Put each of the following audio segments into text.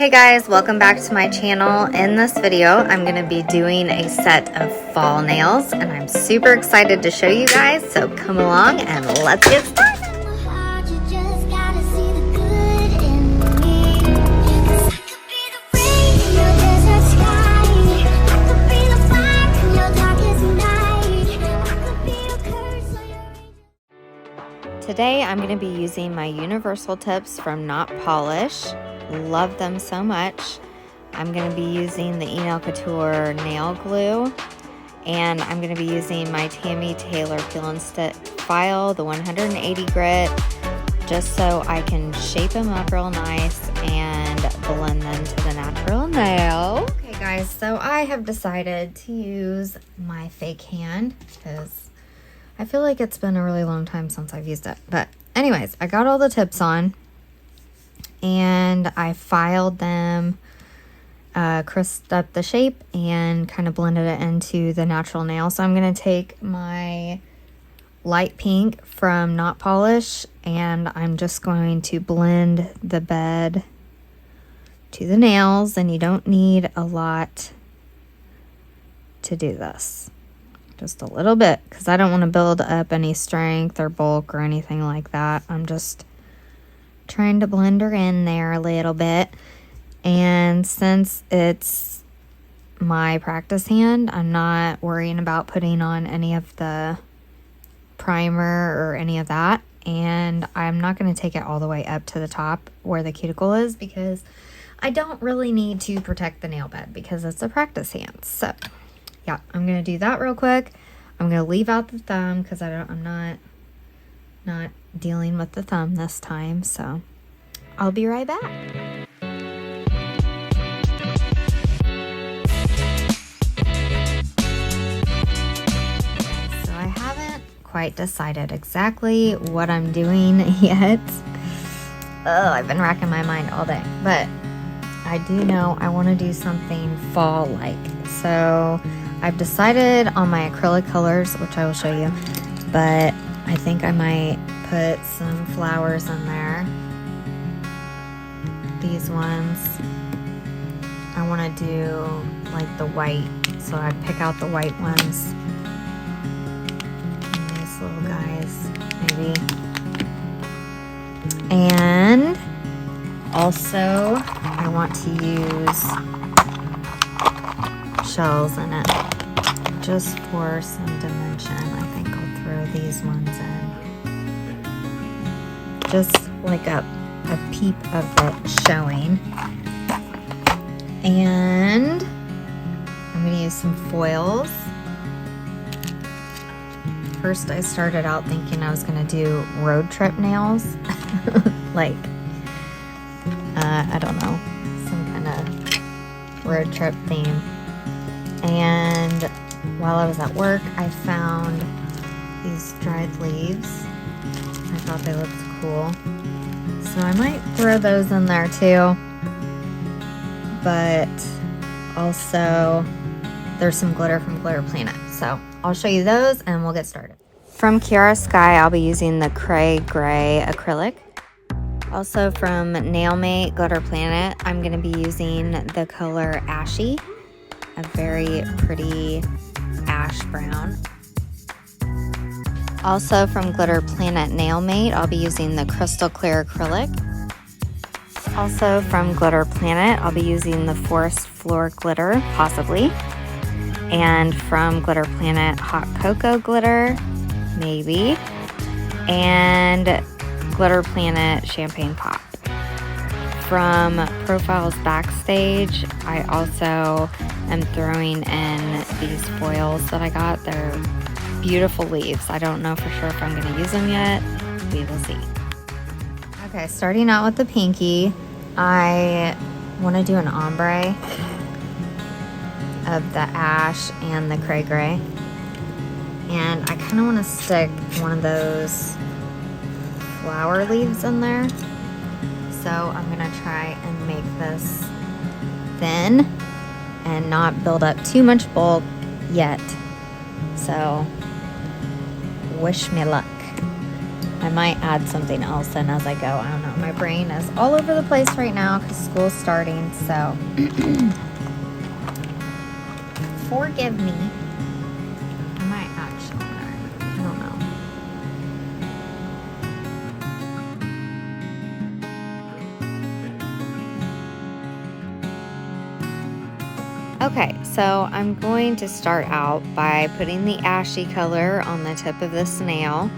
Hey guys, welcome back to my channel. In this video, I'm going to be doing a set of fall nails and I'm super excited to show you guys, so come along and let's get started. Today I'm going to be using my Universal Tips from Not Polish. Love them so much. I'm going to be using the E-Nail Couture nail glue, and I'm going to be using my Tammy Taylor Peel and Stick file, the 180 grit, just so I can shape them up real nice and blend them to the natural nail. Okay guys, so I have decided to use my fake hand because I feel like it's been a really long time since I've used it. But anyways, I got all the tips on and I filed them, crisped up the shape and kind of blended it into the natural nail. So I'm going to take my light pink from Not Polish and I'm just going to blend the bed to the nails, and you don't need a lot to do this. Just a little bit, because I don't want to build up any strength or bulk or anything like that. I'm just trying to blend her in there a little bit. And since it's my practice hand, I'm not worrying about putting on any of the primer or any of that. And I'm not going to take it all the way up to the top where the cuticle is, because I don't really need to protect the nail bed because it's a practice hand. So yeah, I'm going to do that real quick. I'm going to leave out the thumb because I'm not dealing with the thumb this time. So I'll be right back. So I haven't quite decided exactly what I'm doing yet. I've been racking my mind all day, but I do know I want to do something fall-like. So I've decided on my acrylic colors, which I will show you, but I think I might put some flowers in there. These ones, I want to do like the white, so I'd pick out the white ones. And these little guys, maybe. And also, I want to use shells in it, just for some dimension. I think I'll throw these ones in, just like a peep of it showing. And I'm going to use some foils. First I started out thinking I was going to do road trip nails, like I don't know, some kind of road trip theme. And while I was at work, I found these dried leaves. I thought they looked cool, so I might throw those in there too. But also there's some glitter from Glitter Planet, so I'll show you those and we'll get started. From Kiara Sky, I'll be using the Cray Gray acrylic. Also from Nailmate Glitter Planet, I'm going to be using the color Ashy, a very pretty ash brown. Also from Glitter Planet Nailmate, I'll be using the Crystal Clear acrylic. Also from Glitter Planet, I'll be using the Forest Floor glitter, possibly. And from Glitter Planet, Hot Cocoa glitter, maybe. And Glitter Planet Champagne Pop. From Profiles Backstage, I also am throwing in these foils that I got. They're beautiful leaves. I don't know for sure if I'm going to use them yet. We will see. Okay, starting out with the pinky, I want to do an ombre of the ash and the cray gray. And I kind of want to stick one of those flower leaves in there. So I'm going to try and make this thin and not build up too much bulk yet. So wish me luck. I might add something else in as I go. I don't know. My brain is all over the place right now because school's starting, so forgive me. I might actually learn. I don't know. Okay, so I'm going to start out by putting the ashy color on the tip of the snail.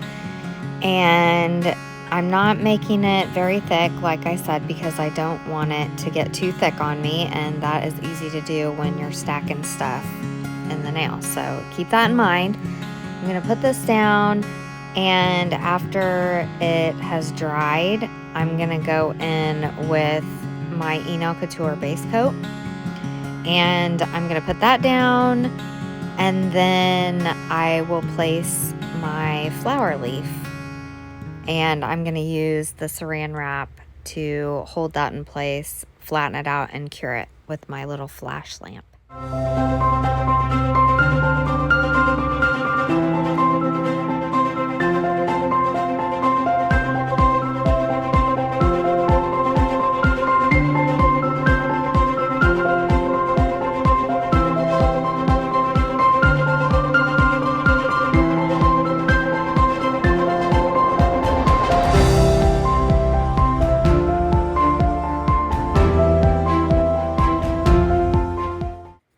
And I'm not making it very thick, like I said, because I don't want it to get too thick on me, and that is easy to do when you're stacking stuff in the nail. So keep that in mind. I'm going to put this down, and after it has dried, I'm going to go in with my E-Nail Couture base coat, and I'm going to put that down, and then I will place my flower leaf. And I'm going to use the saran wrap to hold that in place, flatten it out, and cure it with my little flash lamp.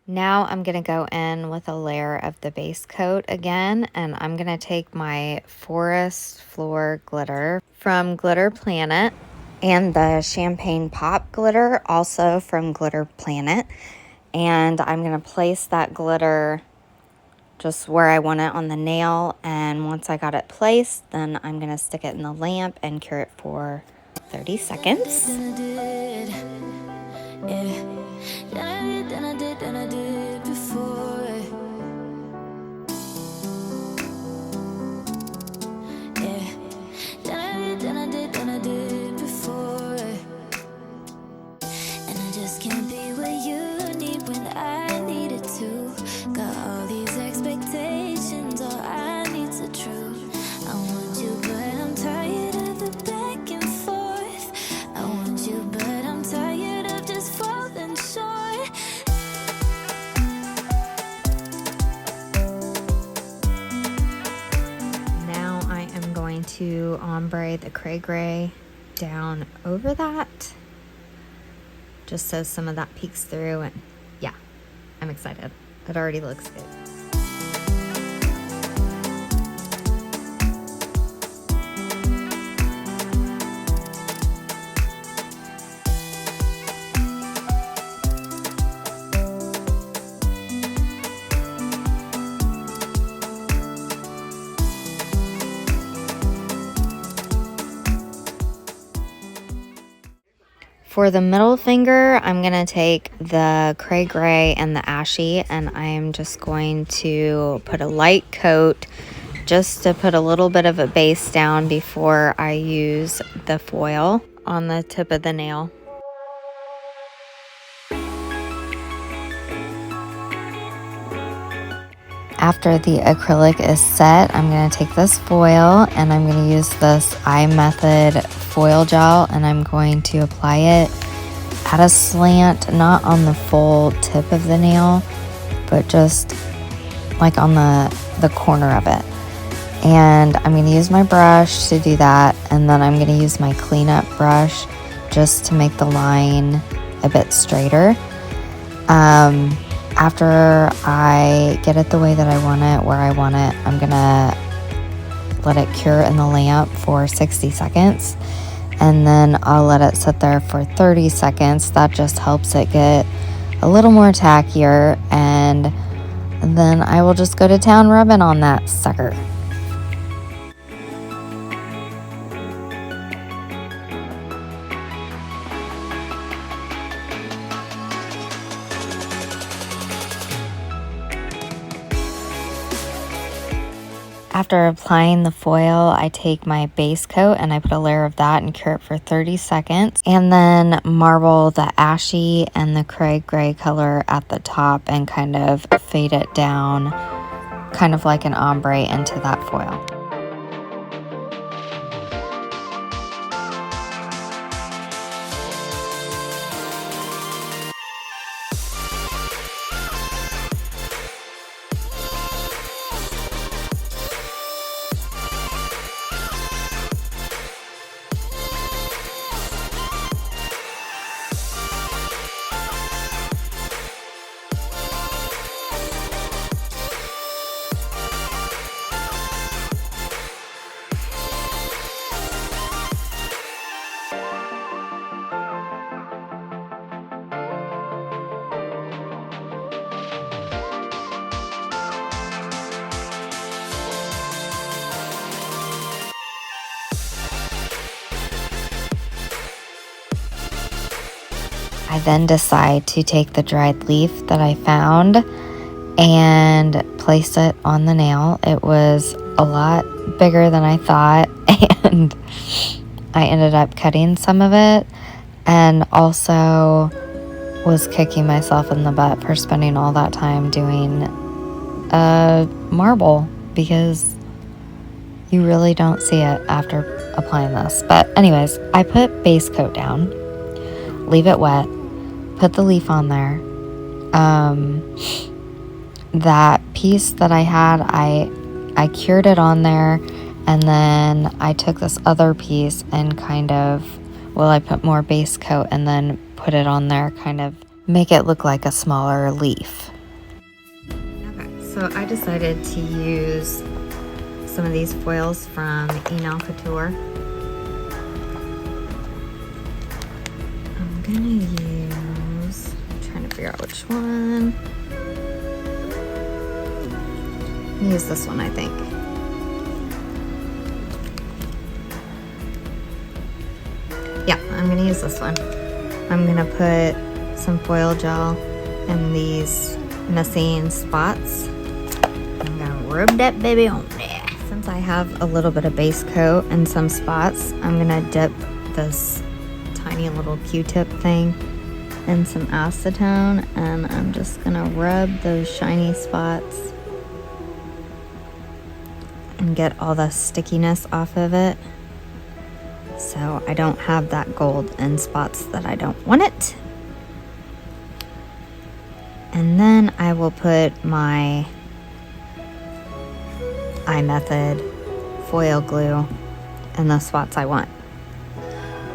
Now I'm going to go in with a layer of the base coat again, and I'm going to take my Forest Floor glitter from Glitter Planet and the Champagne Pop glitter also from Glitter Planet, and I'm going to place that glitter just where I want it on the nail, and once I got it placed, then I'm going to stick it in the lamp and cure it for 30 seconds. Than I did before. Yeah, than I did before. And I just can't be where you need when I needed to. Got all these expectations, all I need's the truth. I want you, but I'm tired of the back and forth. I want you, but I'm tired of just falling short. To ombre the cray gray down over that, just so some of that peeks through, and yeah, I'm excited. It already looks good. For the middle finger, I'm going to take the cray gray and the ashy, and I'm just going to put a light coat just to put a little bit of a base down before I use the foil on the tip of the nail. After the acrylic is set, I'm going to take this foil and I'm going to use this iMethod foil gel, and I'm going to apply it at a slant, not on the full tip of the nail, but just like on the corner of it. And I'm going to use my brush to do that, and then I'm going to use my cleanup brush just to make the line a bit straighter. After I get it the way that I want it, where I want it, I'm going to let it cure in the lamp for 60 seconds. And then I'll let it sit there for 30 seconds. That just helps it get a little more tackier. And then I will just go to town rubbing on that sucker. After applying the foil, I take my base coat and I put a layer of that and cure it for 30 seconds. And then marble the ashy and the cray gray color at the top and kind of fade it down, kind of like an ombre into that foil. I then decide to take the dried leaf that I found and place it on the nail. It was a lot bigger than I thought, and I ended up cutting some of it, and also was kicking myself in the butt for spending all that time doing a marble, because you really don't see it after applying this. But anyways, I put base coat down, leave it wet, put the leaf on there. That piece that I had, I cured it on there, and then I took this other piece and I put more base coat and then put it on there, kind of make it look like a smaller leaf. Okay, so I decided to use some of these foils from Enal Couture. I'm trying to figure out which one. Use this one, I think. Yeah, I'm gonna use this one. I'm gonna put some foil gel in these missing spots. I'm gonna rub that baby on there. Since I have a little bit of base coat and some spots, I'm gonna dip this tiny little Q-tip thing in some acetone, and I'm just gonna rub those shiny spots and get all the stickiness off of it, so I don't have that gold in spots that I don't want it. And then I will put my iMethod foil glue in the spots I want.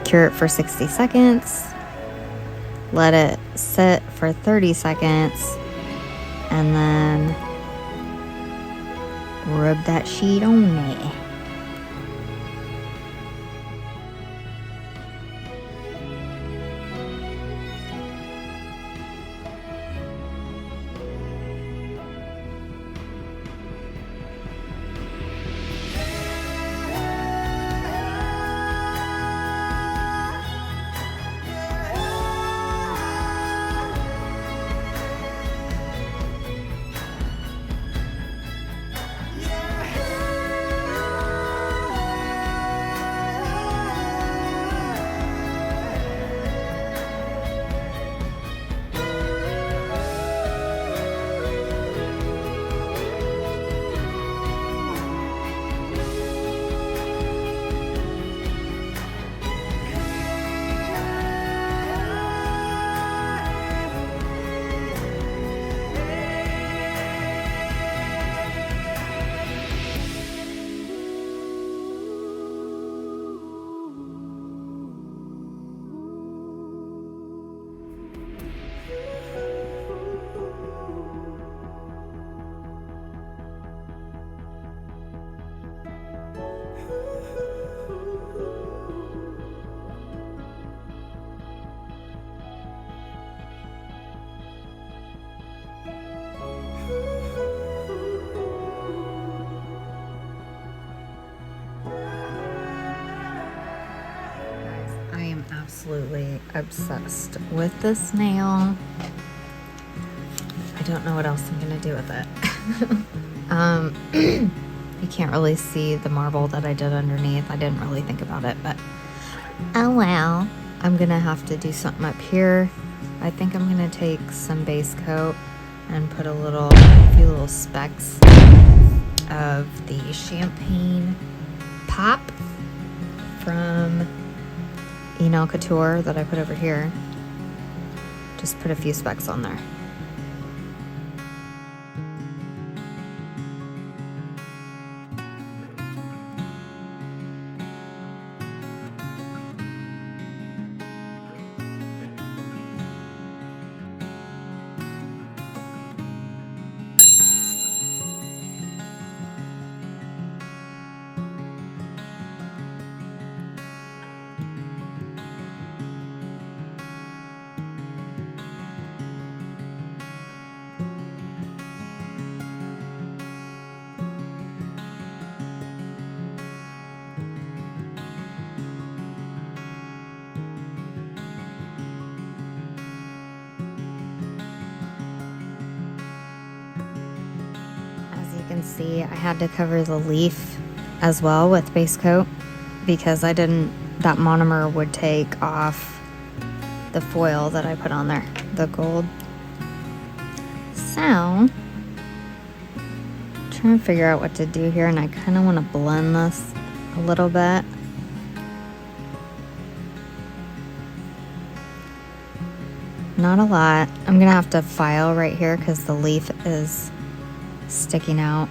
Cure it for 60 seconds, let it sit for 30 seconds, and then rub that sheet on there. Absolutely obsessed with this nail. I don't know what else I'm gonna do with it. You can't really see the marble that I did underneath. I didn't really think about it, but oh well. I'm gonna have to do something up here. I think I'm gonna take some base coat and put a few little specks of the champagne pop from Enal Couture that I put over here. Just put a few specks on there. can see, I had to cover the leaf as well with base coat because that monomer would take off the foil that I put on there, the gold. So, I'm trying to figure out what to do here, and I kind of want to blend this a little bit. Not a lot. I'm gonna have to file right here because the leaf is sticking out.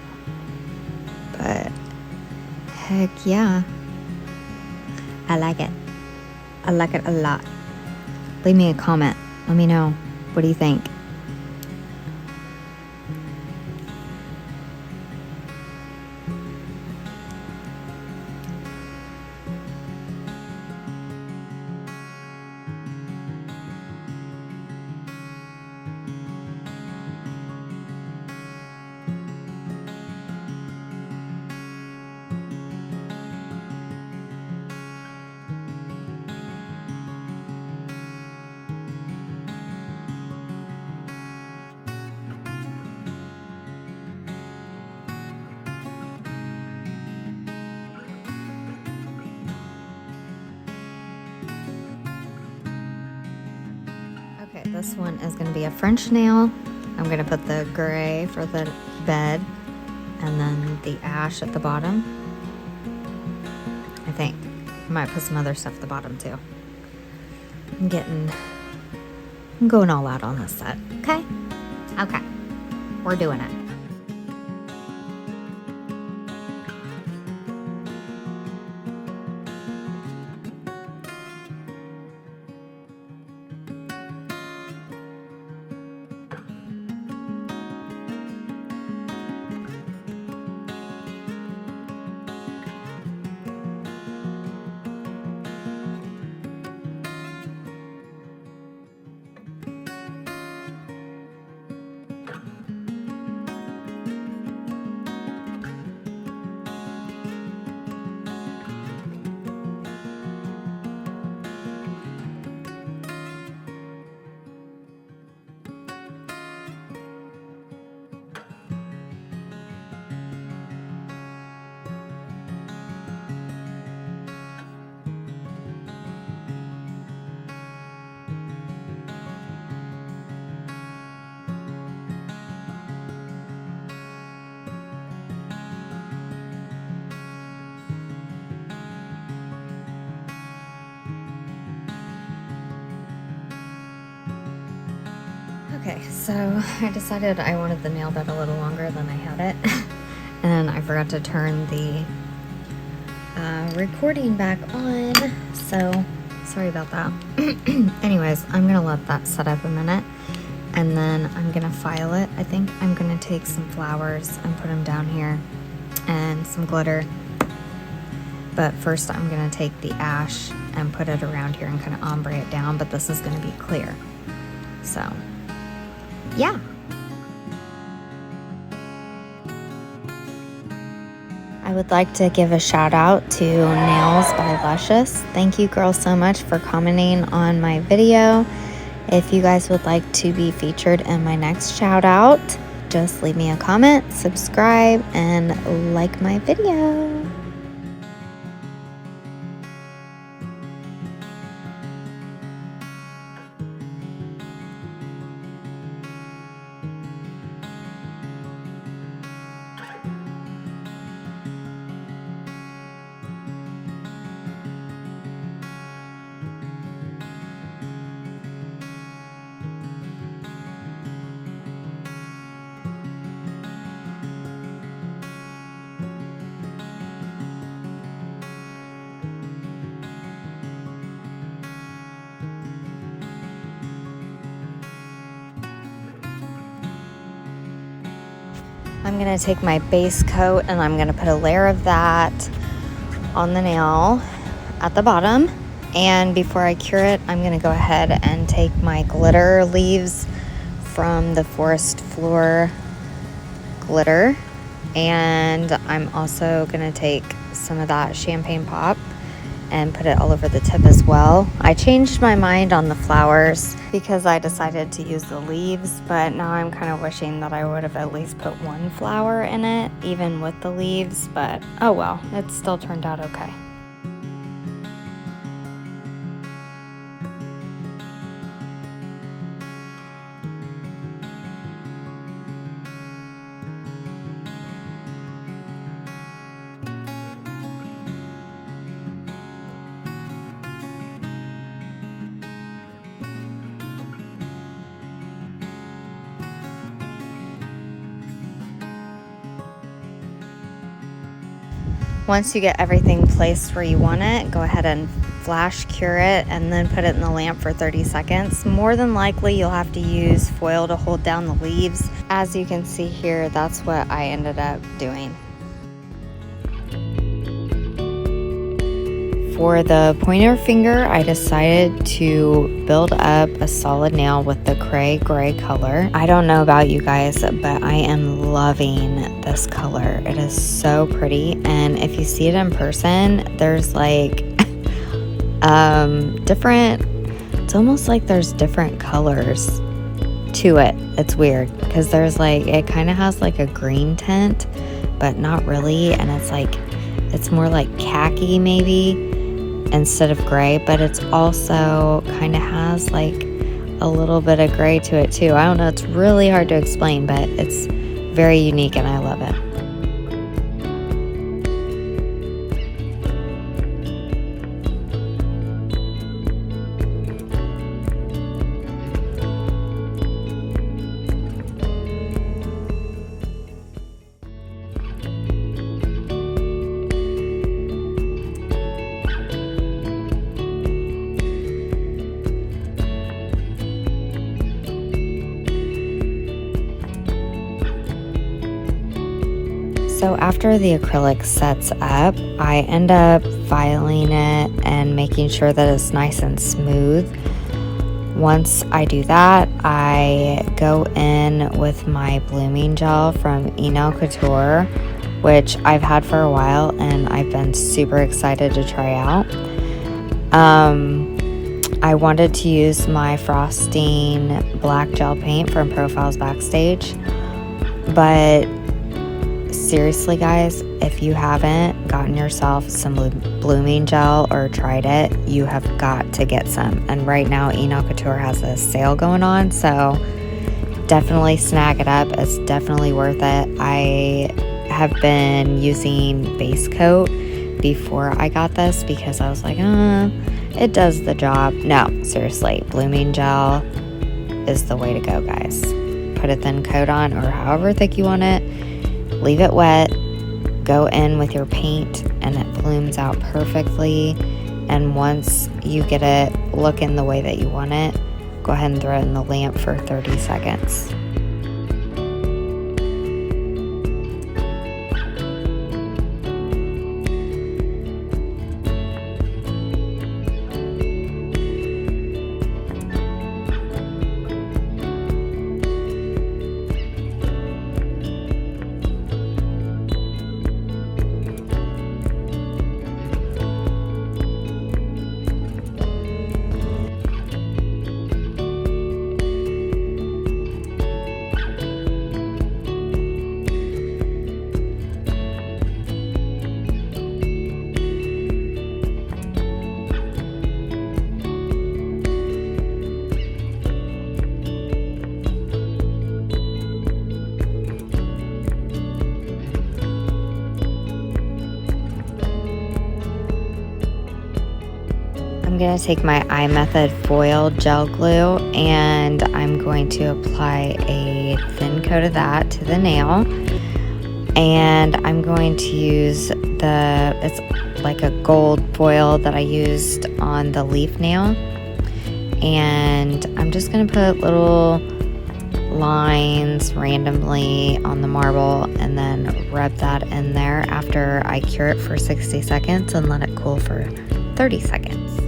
But heck yeah. I like it. I like it a lot. Leave me a comment. Let me know. What do you think? Okay, this one is going to be a French nail. I'm going to put the gray for the bed and then the ash at the bottom. I think. I might put some other stuff at the bottom too. I'm going all out on this set. Okay? Okay. We're doing it. Okay, so I decided I wanted the nail bed a little longer than I had it. And I forgot to turn the recording back on, so sorry about that. Anyways, I'm gonna let that set up a minute and then I'm gonna file it. I think I'm gonna take some flowers and put them down here and some glitter. But first I'm gonna take the ash and put it around here and kind of ombre it down, but this is gonna be clear. So, yeah. I would like to give a shout out to Nails by Luscious. Thank you girls so much for commenting on my video. If you guys would like to be featured in my next shout out, just leave me a comment, subscribe, and like my video. I'm going to take my base coat and I'm going to put a layer of that on the nail at the bottom. And before I cure it, I'm going to go ahead and take my glitter leaves from the Forest Floor glitter. And I'm also going to take some of that Champagne Pop and put it all over the tip as well. I changed my mind on the flowers because I decided to use the leaves, but now I'm kind of wishing that I would have at least put one flower in it, even with the leaves, but oh well, it still turned out okay. Once you get everything placed where you want it, go ahead and flash cure it and then put it in the lamp for 30 seconds. More than likely, you'll have to use foil to hold down the leaves. As you can see here, that's what I ended up doing. For the pointer finger, I decided to build up a solid nail with the Cray Gray color. I don't know about you guys, but I am loving this color. It is so pretty, and if you see it in person, there's like different, it's almost like there's different colors to it. It's weird because there's like, it kind of has like a green tint, but not really, and it's like, it's more like khaki maybe instead of gray, but it's also kind of has like a little bit of gray to it too. I don't know, it's really hard to explain, but it's very unique and I love it. So after the acrylic sets up, I end up filing it and making sure that it's nice and smooth. Once I do that, I go in with my blooming gel from Inel Couture, which I've had for a while and I've been super excited to try out. I wanted to use my frosting black gel paint from Profiles Backstage, but seriously guys, if you haven't gotten yourself some blooming gel or tried it, you have got to get some. And right now Inel Couture has a sale going on, so definitely snag it up. It's definitely worth it. I have been using base coat before I got this because I was like, it does the job. No, seriously, blooming gel is the way to go, guys. Put a thin coat on or however thick you want it. Leave it wet, go in with your paint, and it blooms out perfectly. And once you get it looking the way that you want it, go ahead and throw it in the lamp for 30 seconds. I'm going to take my iMethod foil gel glue and I'm going to apply a thin coat of that to the nail. And I'm going to use it's like a gold foil that I used on the leaf nail. And I'm just going to put little lines randomly on the marble and then rub that in there after I cure it for 60 seconds and let it cool for 30 seconds.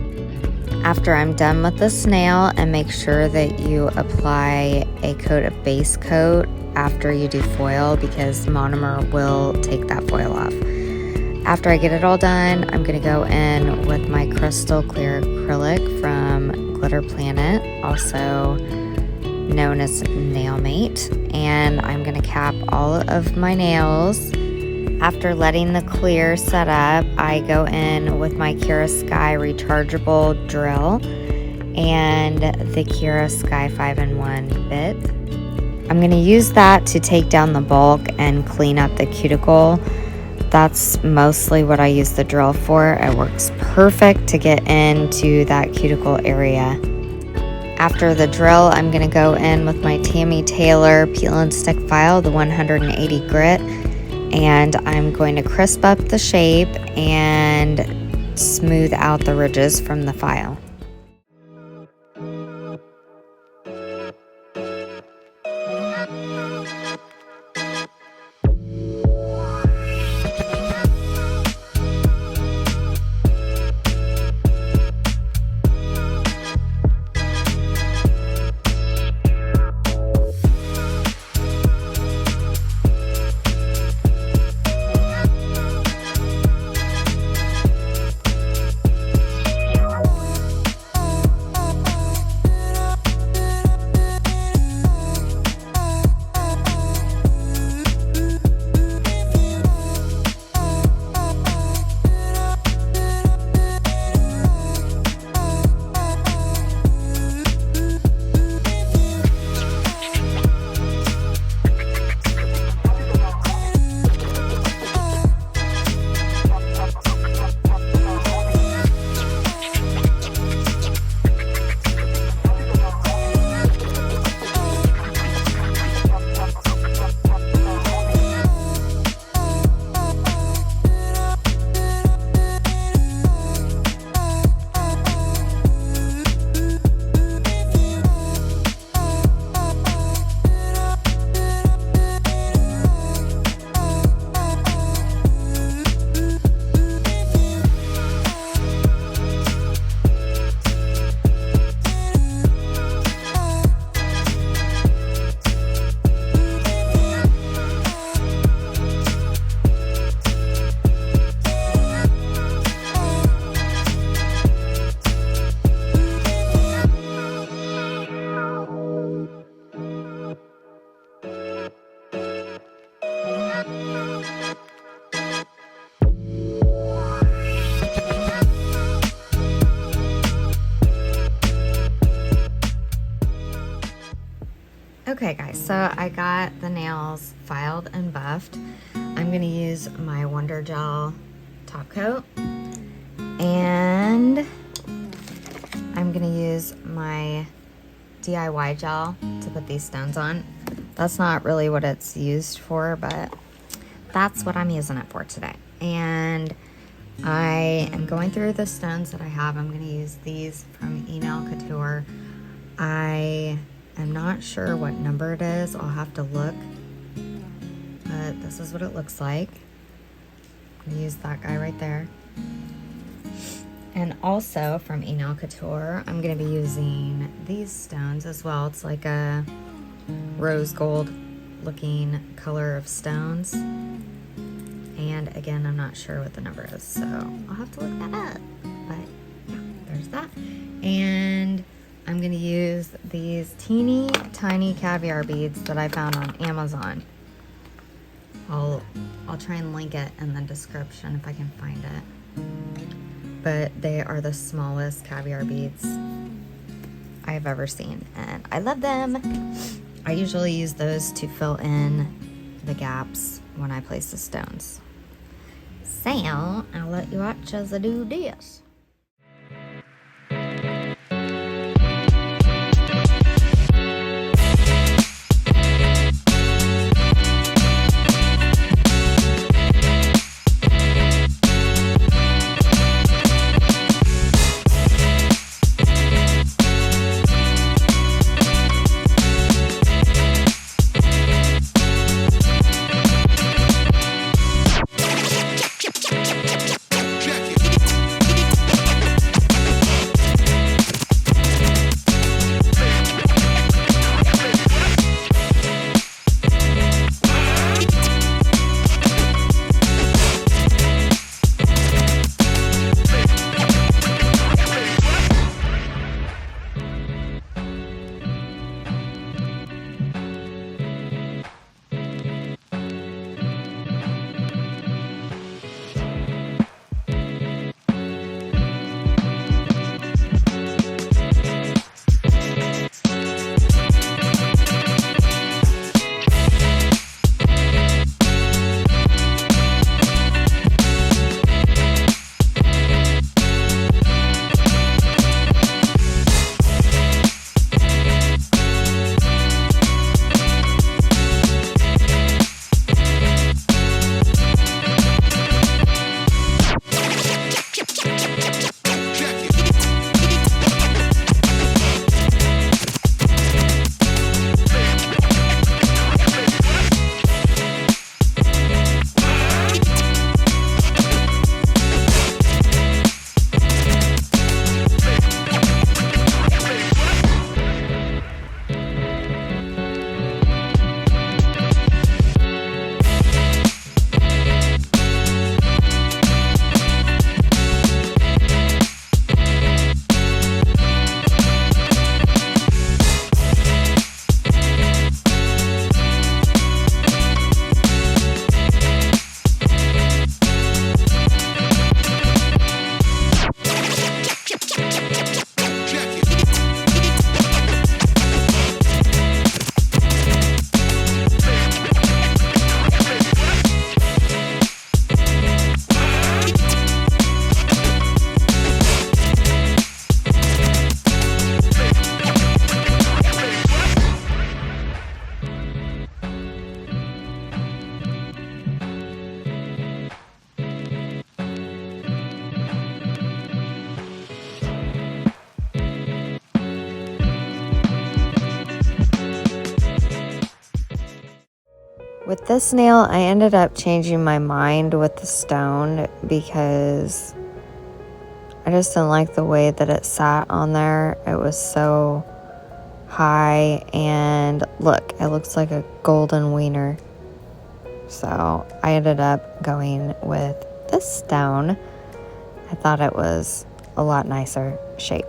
After I'm done with the snail, and make sure that you apply a coat of base coat after you do foil because monomer will take that foil off. After I get it all done, I'm going to go in with my crystal clear acrylic from Glitter Planet, also known as Nailmate, and I'm going to cap all of my nails. After letting the clear set up, I go in with my Kira Sky rechargeable drill and the Kira Sky 5-in-1 bit. I'm going to use that to take down the bulk and clean up the cuticle. That's mostly what I use the drill for. It works perfect to get into that cuticle area. After the drill, I'm going to go in with my Tammy Taylor peel and stick file, the 180 grit, and I'm going to crisp up the shape and smooth out the ridges from the file. Okay guys, so I got the nails filed and buffed. I'm going to use my Wonder Gel top coat, and I'm going to use my DIY gel to put these stones on. That's not really what it's used for, but that's what I'm using it for today. And I am going through the stones that I have. I'm going to use these from Nail Couture. I am not sure what number it is. I'll have to look. But this is what it looks like. I'm gonna use that guy right there. And also from Nail Couture, I'm gonna be using these stones as well. It's like a rose gold looking color of stones. And again, I'm not sure what the number is, so I'll have to look that up. But yeah, there's that. And I'm going to use these teeny tiny caviar beads that I found on Amazon. I'll try and link it in the description if I can find it. But they are the smallest caviar beads I have ever seen, and I love them. I usually use those to fill in the gaps when I place the stones. So I'll let you watch as I do this. With this nail, I ended up changing my mind with the stone because I just didn't like the way that it sat on there. It was so high, and look, it looks like a golden wiener. So I ended up going with this stone. I thought it was a lot nicer shape.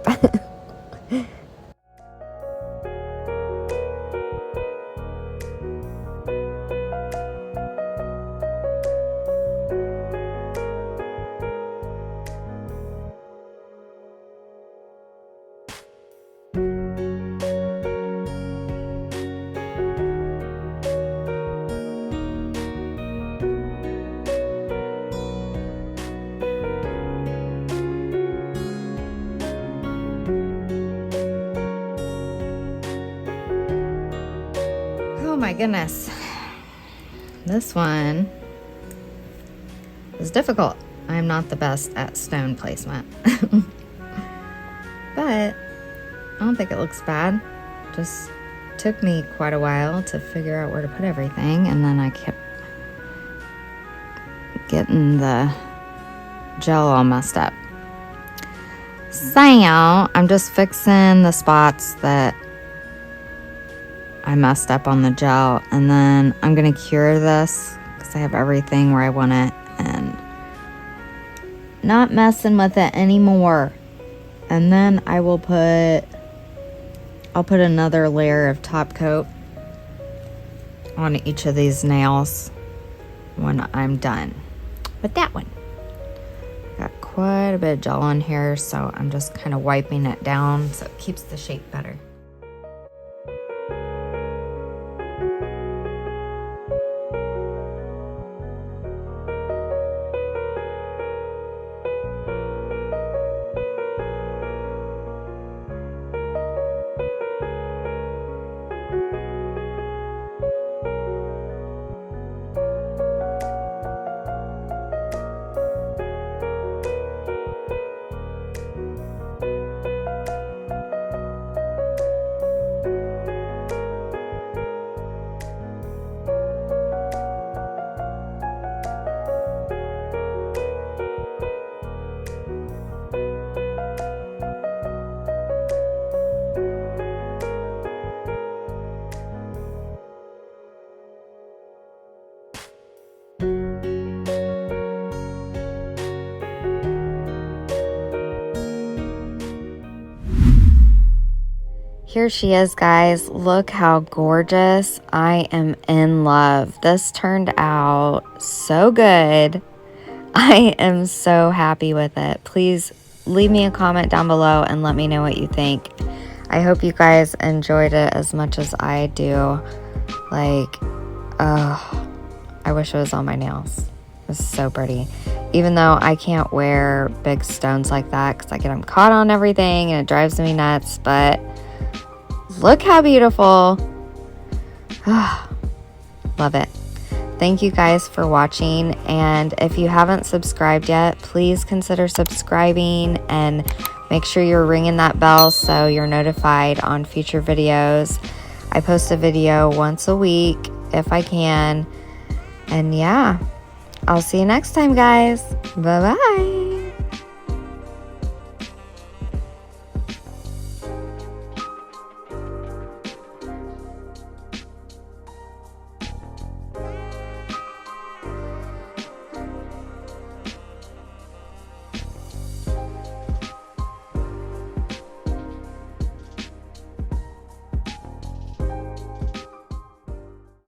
Oh my goodness. This one is difficult. I'm not the best at stone placement. But I don't think it looks bad. Just took me quite a while to figure out where to put everything, and then I kept getting the gel all messed up. So I'm just fixing the spots that I messed up on the gel, and then I'm gonna cure this because I have everything where I want it and not messing with it anymore. And then I'll put another layer of top coat on each of these nails when I'm done with that one. Got quite a bit of gel on here, so I'm just kind of wiping it down so it keeps the shape better. Here she is, guys. Look how gorgeous. I am in love. This turned out so good. I am so happy with it. Please leave me a comment down below and let me know what you think. I hope you guys enjoyed it as much as I do. Like, oh, I wish it was on my nails. It's so pretty. Even though I can't wear big stones like that because I get them caught on everything and it drives me nuts, but look how beautiful. Love it. Thank you guys for watching, and if you haven't subscribed yet, please consider subscribing and make sure you're ringing that bell so you're notified on future videos. I post a video once a week if I can, and yeah, I'll see you next time, guys. Bye-bye.